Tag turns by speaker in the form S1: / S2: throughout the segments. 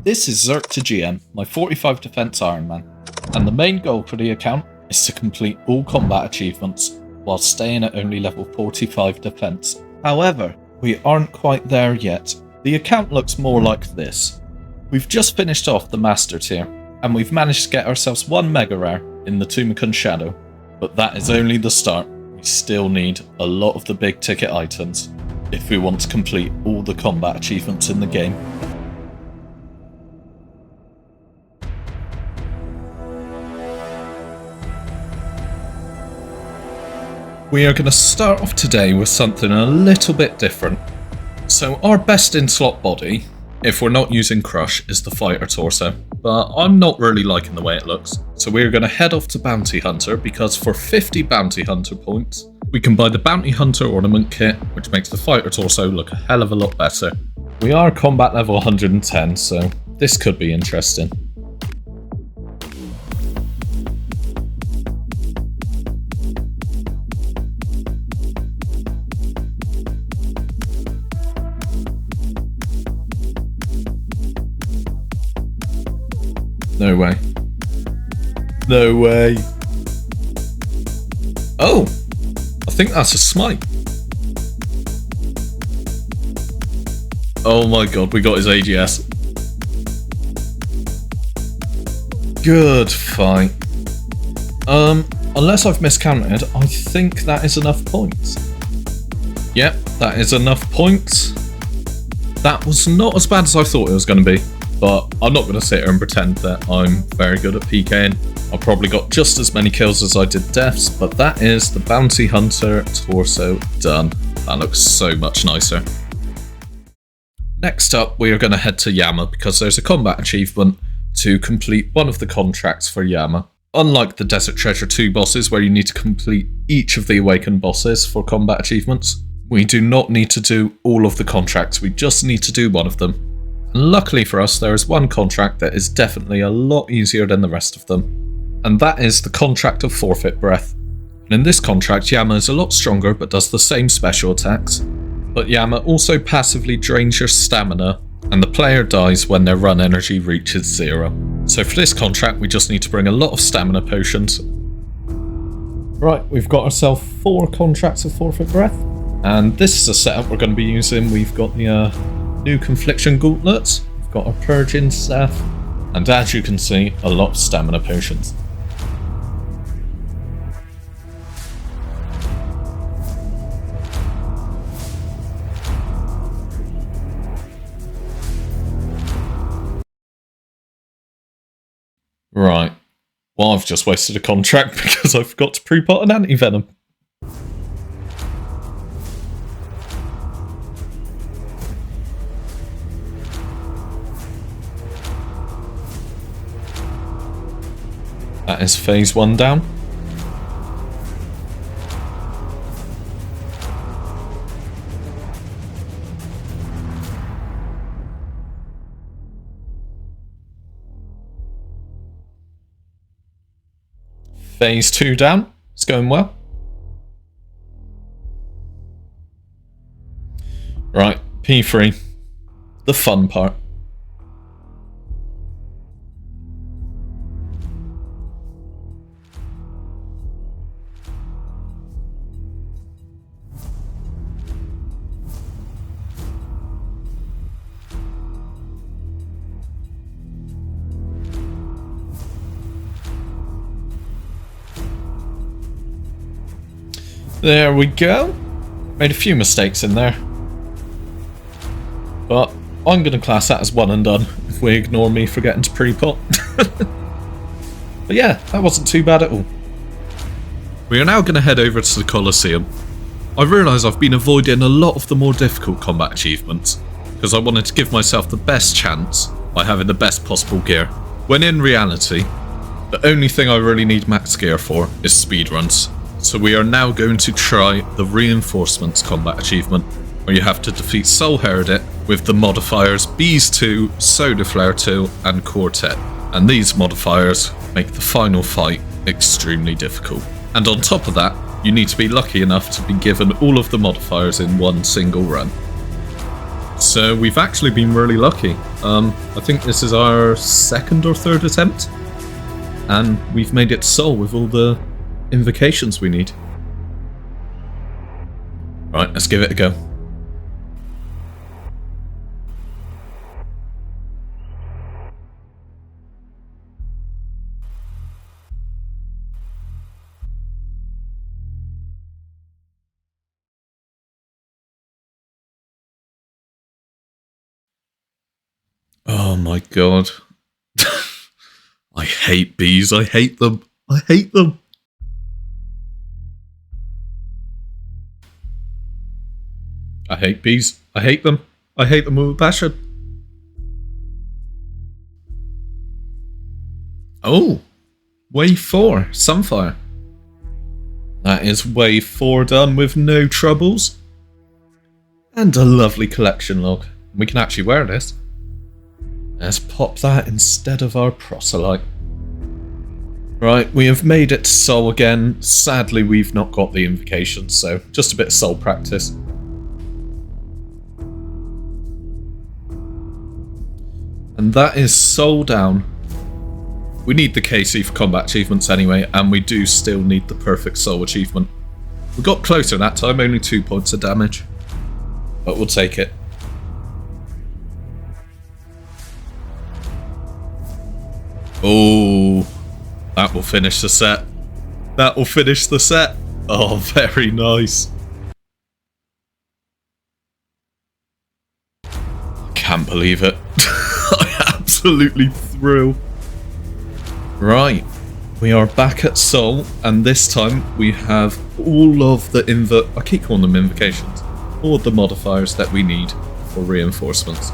S1: This is Zerker To GM, my 45 defense Ironman, and the main goal for the account is to complete all combat achievements while staying at only level 45 defense. However, we aren't quite there yet. The account looks more like this. We've just finished off the master tier, and we've managed to get ourselves one mega rare in the Tumicon Shadow, but that is only the start. We still need a lot of the big ticket items if we want to complete all the combat achievements in the game. We are going to start off today with something a little bit different. So our best in slot body, if we're not using Crush, is the fighter torso, but I'm not really liking the way it looks. So we're going to head off to Bounty Hunter, because for 50 Bounty Hunter points, we can buy the Bounty Hunter Ornament Kit, which makes the fighter torso look a hell of a lot better. We are combat level 110, so this could be interesting. No way. No way. Oh! I think that's a smite. Oh my god, we got his AGS. Good fight. Unless I've miscounted, I think that is enough points. Yep, that is enough points. That was not as bad as I thought it was going to be. But I'm not going to sit here and pretend that I'm very good at PKing. I probably got just as many kills as I did deaths, but that is the Bounty Hunter torso done. That looks so much nicer. Next up, we are going to head to Yama because there's a combat achievement to complete one of the contracts for Yama. Unlike the Desert Treasure 2 bosses where you need to complete each of the Awakened bosses for combat achievements, we do not need to do all of the contracts, we just need to do one of them. And luckily for us, there is one contract that is definitely a lot easier than the rest of them, and that is the contract of Forfeit Breath. And in this contract, Yama is a lot stronger but does the same special attacks, but Yama also passively drains your stamina, and the player dies when their run energy reaches 0. So for this contract, we just need to bring a lot of stamina potions. Right, we've got ourselves 4 contracts of Forfeit Breath, and this is a setup we're going to be using. We've got the new Confliction Gauntlets, we've got our Purging Staff, and as you can see, a lot of stamina potions. Right, well I've just wasted a contract because I forgot to pre-pot an anti-venom. That is phase 1 down. Phase 2 down. It's going well. Right, P3. The fun part. There we go. Made a few mistakes in there, but I'm going to class that as one and done if we ignore me forgetting to pre-pot. But yeah, that wasn't too bad at all. We are now going to head over to the Colosseum. I realise I've been avoiding a lot of the more difficult combat achievements because I wanted to give myself the best chance by having the best possible gear, when in reality, the only thing I really need max gear for is speedruns. So we are now going to try the Reinforcements combat achievement, where you have to defeat Soul Heredit with the modifiers Bees 2, Soda Flare 2 and Quartet. And these modifiers make the final fight extremely difficult. And on top of that, you need to be lucky enough to be given all of the modifiers in one single run. So we've actually been really lucky. I think this is our second or third attempt, and we've made it Sol with all the invocations we need. Right, let's give it a go. Oh my god. I hate bees, I hate them. I hate them. I hate bees. I hate them. I hate them with a passion. Oh, wave 4, Sunfire. That is wave 4 done with no troubles. And a lovely collection log. We can actually wear this. Let's pop that instead of our proselyte. Right, we have made it to Sol again. Sadly, we've not got the invocation, so just a bit of Sol practice. And that is Sol down. We need the KC for combat achievements anyway, and we do still need the perfect Sol achievement. We got closer that time, only 2 points of damage. But we'll take it. Oh, that will finish the set. That will finish the set. Oh, very nice. I can't believe it. I absolutely thrill. Right, we are back at Sol, and this time we have all of the I keep calling them invocations. All of the modifiers that we need for reinforcements.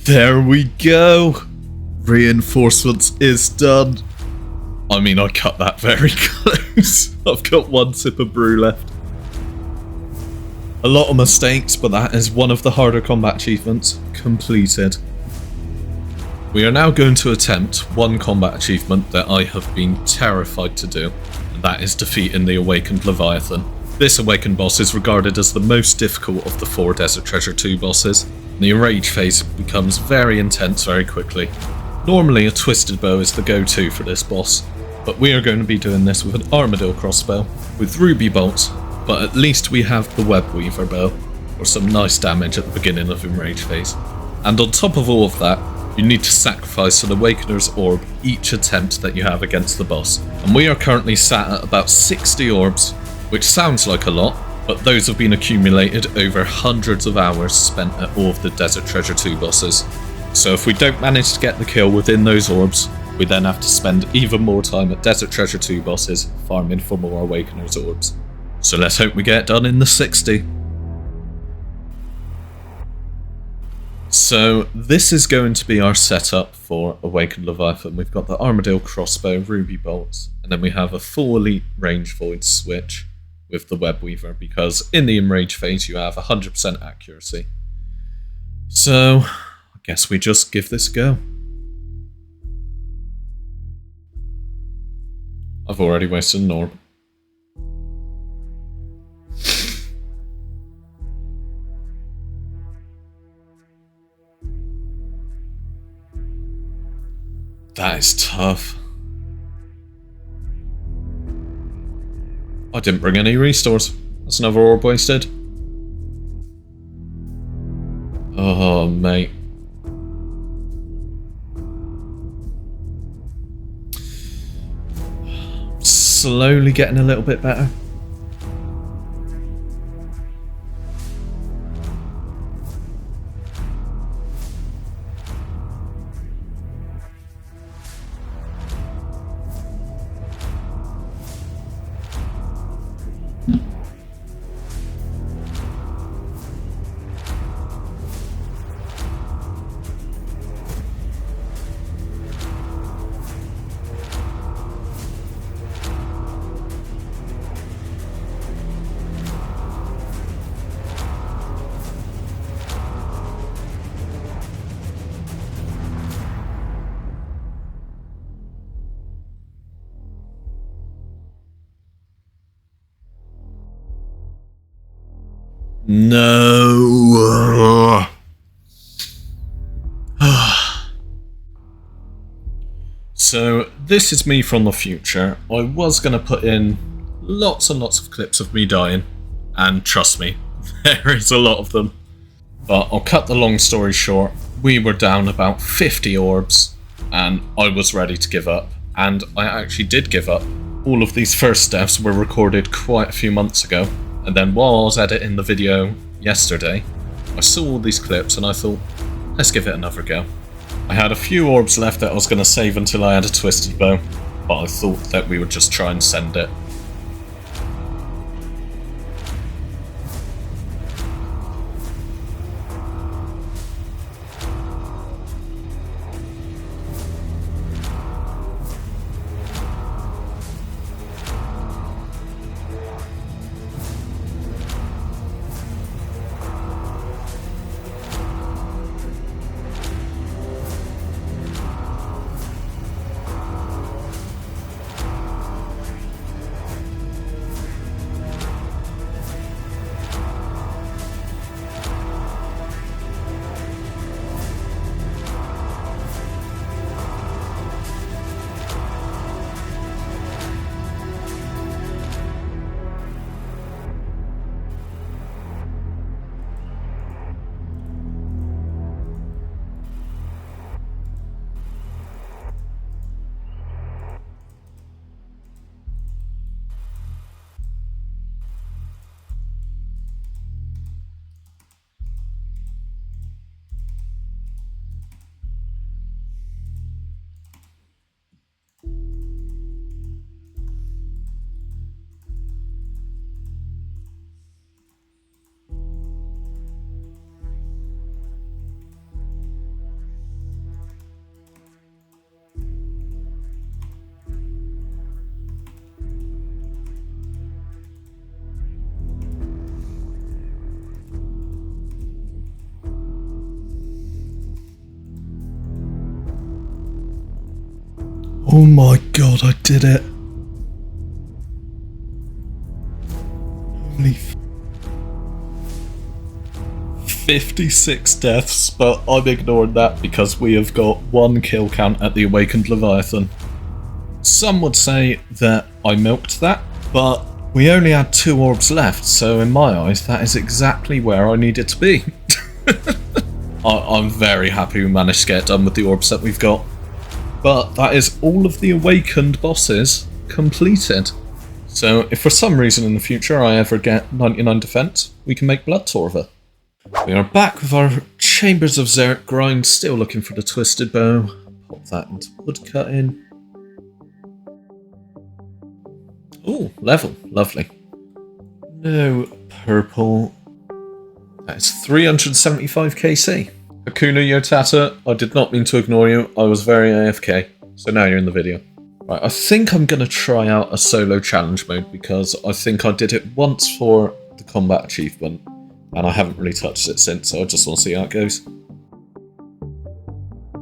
S1: There we go! Reinforcements is done. I mean, I cut that very close. I've got 1 sip of brew left. A lot of mistakes, but that is one of the harder combat achievements completed. We are now going to attempt one combat achievement that I have been terrified to do, and that is defeating the Awakened Leviathan. This Awakened boss is regarded as the most difficult of the 4 Desert Treasure 2 bosses. The enrage phase becomes very intense very quickly. Normally a twisted bow is the go-to for this boss, but we are going to be doing this with an armadillo crossbow with ruby bolts, but at least we have the web weaver bow for some nice damage at the beginning of enrage phase. And on top of all of that, you need to sacrifice an Awakener's Orb each attempt that you have against the boss. And we are currently sat at about 60 orbs, which sounds like a lot, but those have been accumulated over hundreds of hours spent at all of the Desert Treasure 2 bosses. So if we don't manage to get the kill within those orbs, we then have to spend even more time at Desert Treasure 2 bosses farming for more Awakener's Orbs. So let's hope we get it done in the 60. So this is going to be our setup for Awakened Leviathan. We've got the Armadillo Crossbow, Ruby Bolts, and then we have a full Elite Range Void switch with the Web Weaver, because in the Enrage phase you have 100% accuracy. So I guess we just give this a go. I've already wasted an orb. That is tough. I didn't bring any restores. That's another orb wasted. Oh, mate. Slowly getting a little bit better. No. So this is me from the future. I was going to put in lots and lots of clips of me dying, and trust me, there is a lot of them. But I'll cut the long story short. We were down about 50 orbs, and I was ready to give up, and I actually did give up. All of these first deaths were recorded quite a few months ago, and then while I was editing the video yesterday, I saw all these clips and I thought, let's give it another go. I had a few orbs left that I was going to save until I had a twisty bow, but I thought that we would just try and send it. Oh my god, I did it. Holy 56 deaths, but I'm ignoring that because we have got 1 kill count at the Awakened Leviathan. Some would say that I milked that, but we only had 2 orbs left, so in my eyes that is exactly where I needed to be. I'm very happy we managed to get done with the orbs that we've got. But that is all of the Awakened bosses completed. So if for some reason in the future I ever get 99 defense, we can make Blood Torva. We are back with our Chambers of Zerk grind, still looking for the Twisted Bow. Pop that into woodcutting. Ooh, level, lovely. No purple. That is 375 KC. Hakuna Yotata, I did not mean to ignore you, I was very AFK, so now you're in the video. Right, I think I'm going to try out a solo challenge mode because I think I did it once for the combat achievement, and I haven't really touched it since, so I just want to see how it goes.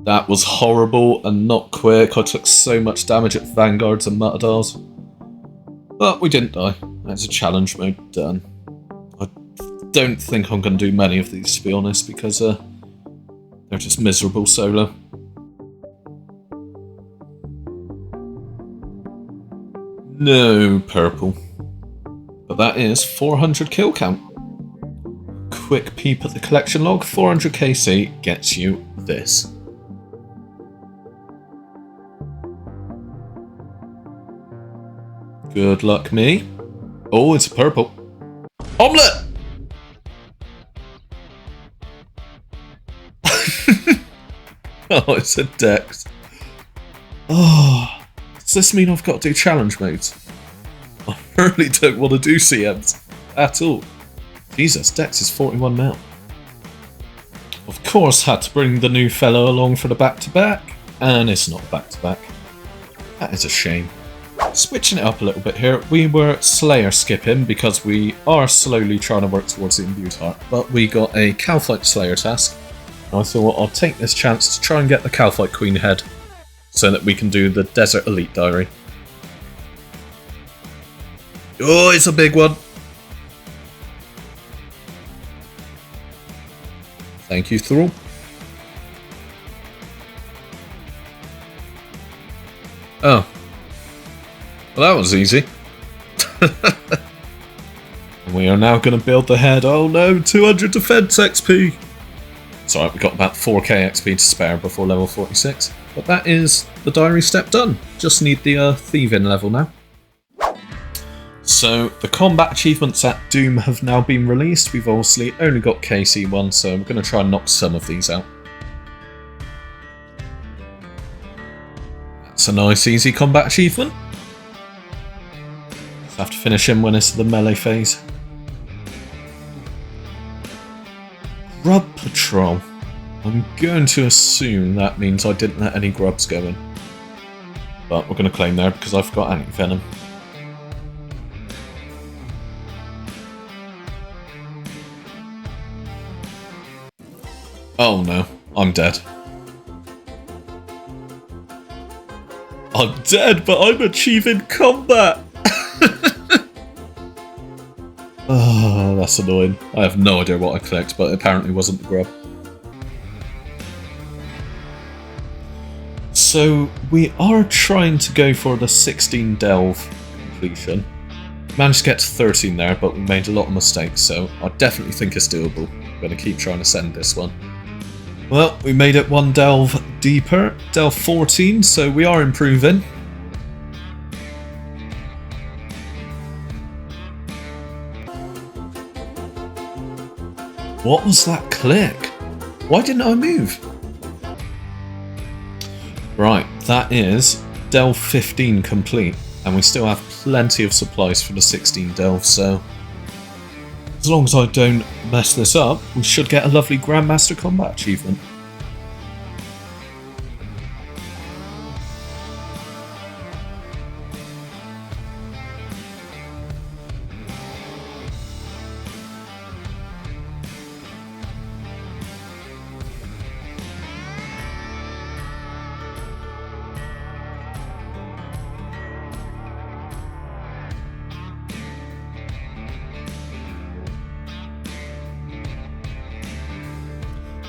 S1: That was horrible and not quick, I took so much damage at Vanguards and Matadors. But we didn't die, that's a challenge mode done. I don't think I'm going to do many of these to be honest, because they're just miserable solo. No purple. But that is 400 kill count. Quick peep at the collection log. 400 KC gets you this. Good luck me. Oh, it's a purple. Omelette! Oh, it's a Dex. Oh, does this mean I've got to do challenge modes? I really don't want to do CMs at all. Jesus, Dex is 41 mil. Of course, had to bring the new fellow along for the back-to-back, and it's not back-to-back. That is a shame. Switching it up a little bit here, we were Slayer skipping because we are slowly trying to work towards the imbued heart, but we got a Calphite Slayer task. I thought I'll take this chance to try and get the Calphite Queen head so that we can do the Desert Elite Diary. Oh, it's a big one. Thank you, Thrall. Oh. Well, that was easy. We are now going to build the head. Oh no, 200 defense XP. It's alright, we've got about 4k XP to spare before level 46. But that is the diary step done. Just need the thieving level now. So, the combat achievements at Doom have now been released. We've obviously only got KC1, so I'm going to try and knock some of these out. That's a nice, easy combat achievement. Just have to finish him when it's the melee phase. Grub Patrol. I'm going to assume that means I didn't let any grubs go in. But we're going to claim there because I've got anti-venom. Oh no, I'm dead. I'm dead, but I'm achieving combat! Oh, that's annoying. I have no idea what I clicked, but it apparently wasn't the grub. So, we are trying to go for the 16 delve completion. Managed to get to 13 there, but we made a lot of mistakes, so I definitely think it's doable. I'm going to keep trying to send this one. Well, we made it one delve deeper, delve 14, so we are improving. What was that click? Why didn't I move? Right, that is delve 15 complete, and we still have plenty of supplies for the 16 delve, so as long as I don't mess this up, we should get a lovely Grandmaster combat achievement.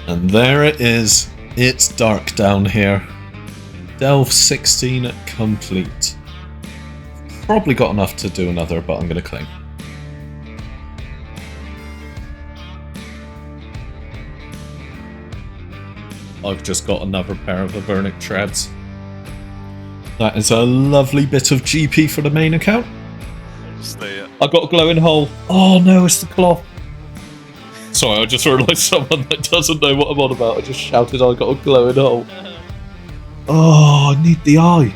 S1: And there it is. It's dark down here. Delve 16 complete. Probably got enough to do another, but I'm going to claim. I've just got another pair of Avernic Treads. That is a lovely bit of GP for the main account. I've got a glowing hole. Oh no, it's the cloth. Sorry, I just realised someone that doesn't know what I'm on about. I just shouted I got a glowing hole. Oh, I need the eye.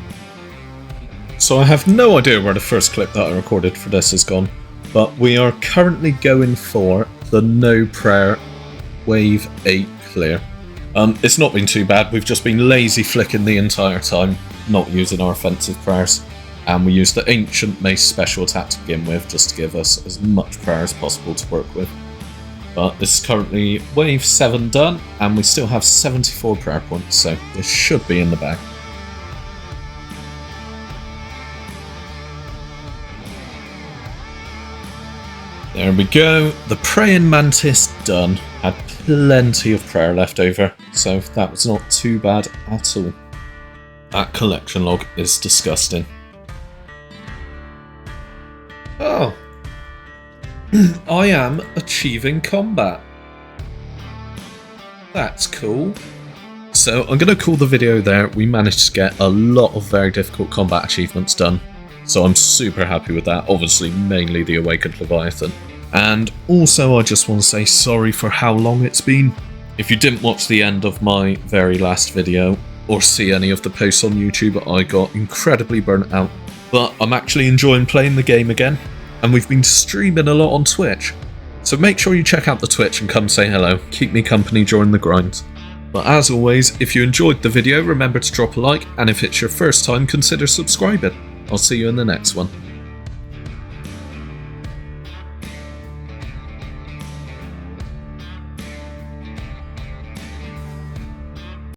S1: So I have no idea where the first clip that I recorded for this has gone, but we are currently going for the No Prayer Wave 8 clear. It's not been too bad. We've just been lazy flicking the entire time, not using our offensive prayers. And we used the Ancient Mace special attack to begin with, just to give us as much prayer as possible to work with. But this is currently wave 7 done, and we still have 74 prayer points, so this should be in the bag. There we go, the Praying Mantis done. Had plenty of prayer left over, so that was not too bad at all. That collection log is disgusting. Oh. I am achieving combat. That's cool. So I'm going to call the video there. We managed to get a lot of very difficult combat achievements done. So I'm super happy with that. Obviously, mainly the Awakened Leviathan. And also, I just want to say sorry for how long it's been. If you didn't watch the end of my very last video, or see any of the posts on YouTube, I got incredibly burnt out. But I'm actually enjoying playing the game again. And we've been streaming a lot on Twitch. So make sure you check out the Twitch and come say hello. Keep me company during the grind. But as always, if you enjoyed the video, remember to drop a like, and if it's your first time, consider subscribing. I'll see you in the next one.